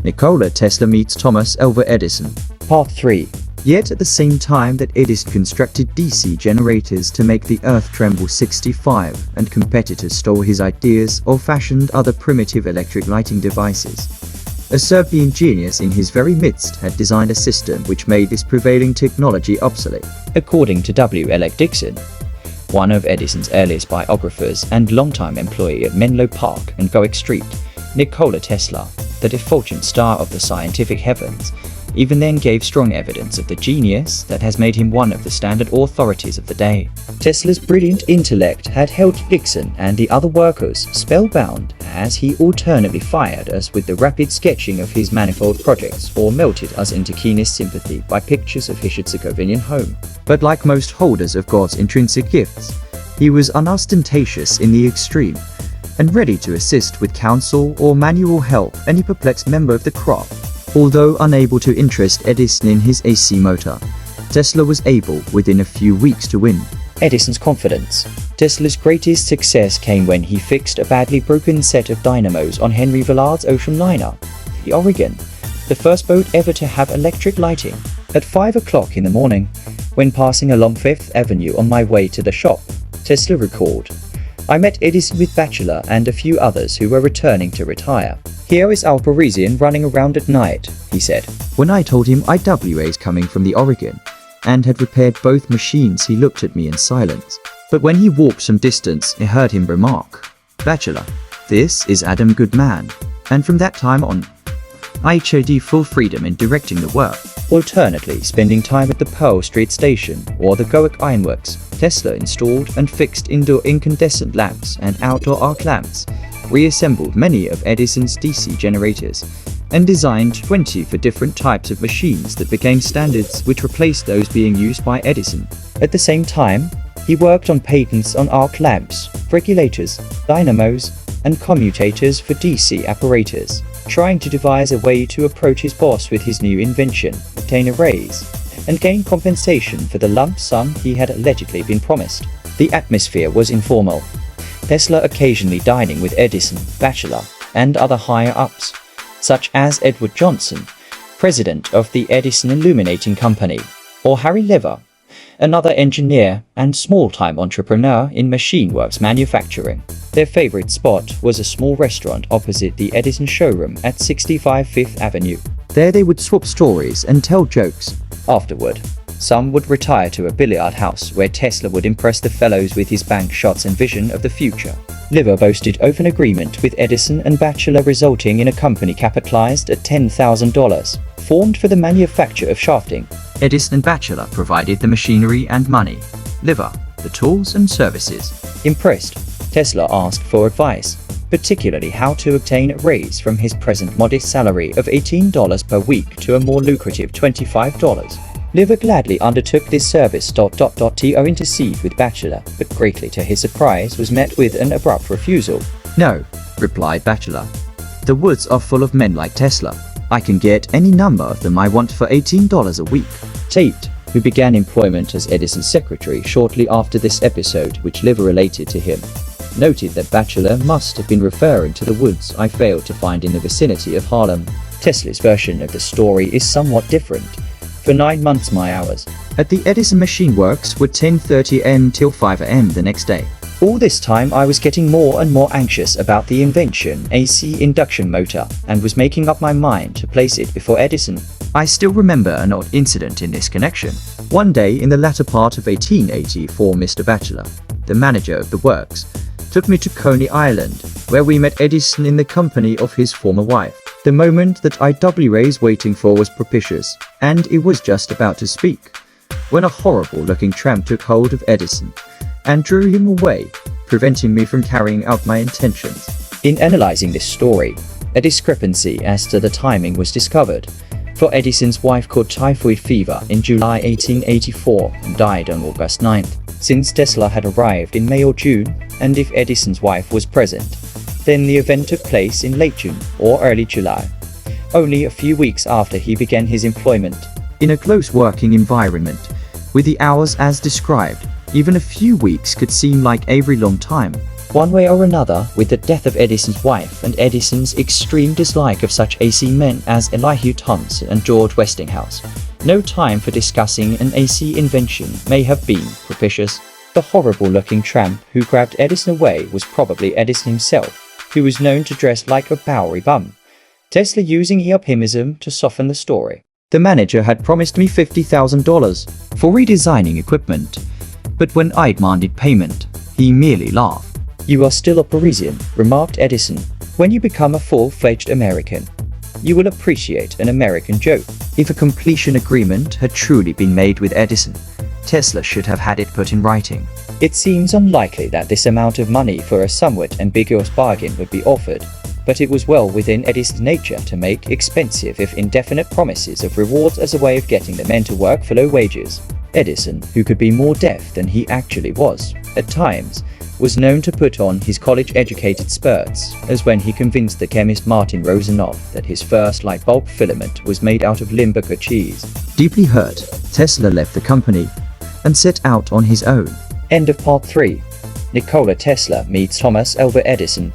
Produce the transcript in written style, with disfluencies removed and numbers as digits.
Nikola Tesla meets Thomas Alva Edison. Part 3. Yet at the same time that Edison constructed DC generators to make the earth tremble 65, and competitors stole his ideas or fashioned other primitive electric lighting devices, a Serbian genius in his very midst had designed a system which made this prevailing technology obsolete. According to W. L. Dixon, one of Edison's earliest biographers and longtime employee at Menlo Park and Goick Street, Nikola Tesla, the effulgent star of the scientific heavens, even then gave strong evidence of the genius that has made him one of the standard authorities of the day. Tesla's brilliant intellect had held Dixon and the other workers spellbound as he alternately fired us with the rapid sketching of his manifold projects or melted us into keenest sympathy by pictures of his Herzegovinian home. But like most holders of God's intrinsic gifts, he was unostentatious in the extreme, and ready to assist with counsel or manual help any perplexed member of the crop. Although unable to interest Edison in his AC motor, Tesla was able within a few weeks to win Edison's confidence. Tesla's greatest success came when he fixed a badly broken set of dynamos on Henry Villard's ocean liner, the Oregon, the first boat ever to have electric lighting. At 5 o'clock in the morning, when passing along Fifth Avenue on my way to the shop, Tesla recalled, I met Edison with Batchelor and a few others who were returning to retire. Here is our Parisian running around at night, he said. When I told him IWA's coming from the Oregon and had repaired both machines, he looked at me in silence. But when he walked some distance, I heard him remark, Batchelor, this is Adam Goodman. And from that time on, I showed full freedom in directing the work. Alternately spending time at the Pearl Street Station or the Goick Ironworks, Tesla installed and fixed indoor incandescent lamps and outdoor arc lamps, reassembled many of Edison's DC generators, and designed 20 for different types of machines that became standards which replaced those being used by Edison. At the same time, he worked on patents on arc lamps, regulators, dynamos, and commutators for DC apparatus, trying to devise a way to approach his boss with his new invention, obtain a raise, and gain compensation for the lump sum he had allegedly been promised. The atmosphere was informal, Tesla occasionally dining with Edison, Batchelor, and other higher-ups, such as Edward Johnson, president of the Edison Illuminating Company, or Harry Lever, another engineer and small-time entrepreneur in machine works manufacturing. Their favorite spot was a small restaurant opposite the Edison showroom at 65 Fifth Avenue. There they would swap stories and tell jokes. Afterward, some would retire to a billiard house where Tesla would impress the fellows with his bank shots and vision of the future. Lever boasted of an agreement with Edison and Batchelor resulting in a company capitalized at $10,000, formed for the manufacture of shafting. Edison and Batchelor provided the machinery and money, Lever the tools and services. Impressed, Tesla asked for advice, particularly how to obtain a raise from his present modest salary of $18 per week to a more lucrative $25. Lever gladly undertook this service. To intercede with Batchelor, but greatly to his surprise was met with an abrupt refusal. No, replied Batchelor. The woods are full of men like Tesla. I can get any number of them I want for $18 a week. Tate, who began employment as Edison's secretary shortly after this episode, which Lever related to him, noted that Batchelor must have been referring to the woods I failed to find in the vicinity of Harlem. Tesla's version of the story is somewhat different. For 9 months my hours at the Edison Machine Works were 10:30 am till 5 am the next day. All this time I was getting more and more anxious about the invention AC induction motor and was making up my mind to place it before Edison. I still remember an odd incident in this connection. One day in the latter part of 1884, Mr. Batchelor, the manager of the works, took me to Coney Island, where we met Edison in the company of his former wife. The moment that IWA's waiting for was propitious, and he was just about to speak, when a horrible-looking tramp took hold of Edison and drew him away, preventing me from carrying out my intentions. In analyzing this story, a discrepancy as to the timing was discovered, for Edison's wife caught typhoid fever in July 1884 and died on August 9th. Since Tesla had arrived in May or June, and if Edison's wife was present, then the event took place in late June or early July, only a few weeks after he began his employment. In a close working environment, with the hours as described, even a few weeks could seem like a very long time. One way or another, with the death of Edison's wife and Edison's extreme dislike of such AC men as Elihu Thomson and George Westinghouse, no time for discussing an AC invention may have been propitious. The horrible-looking tramp who grabbed Edison away was probably Edison himself, who was known to dress like a Bowery bum. Tesla using euphemism to soften the story. The manager had promised me $50,000 for redesigning equipment, but when I demanded payment, he merely laughed. "You are still a Parisian," remarked Edison. "When you become a full-fledged American, you will appreciate an American joke." If a completion agreement had truly been made with Edison, Tesla should have had it put in writing. It seems unlikely that this amount of money for a somewhat ambiguous bargain would be offered, but it was well within Edison's nature to make expensive if indefinite promises of rewards as a way of getting the men to work for low wages. Edison, who could be more deaf than he actually was, at times, was known to put on his college-educated spurts, as when he convinced the chemist Martin Rosenoff that his first light bulb filament was made out of Limburger cheese. Deeply hurt, Tesla left the company and set out on his own. End of Part 3. Nikola Tesla meets Thomas Alva Edison.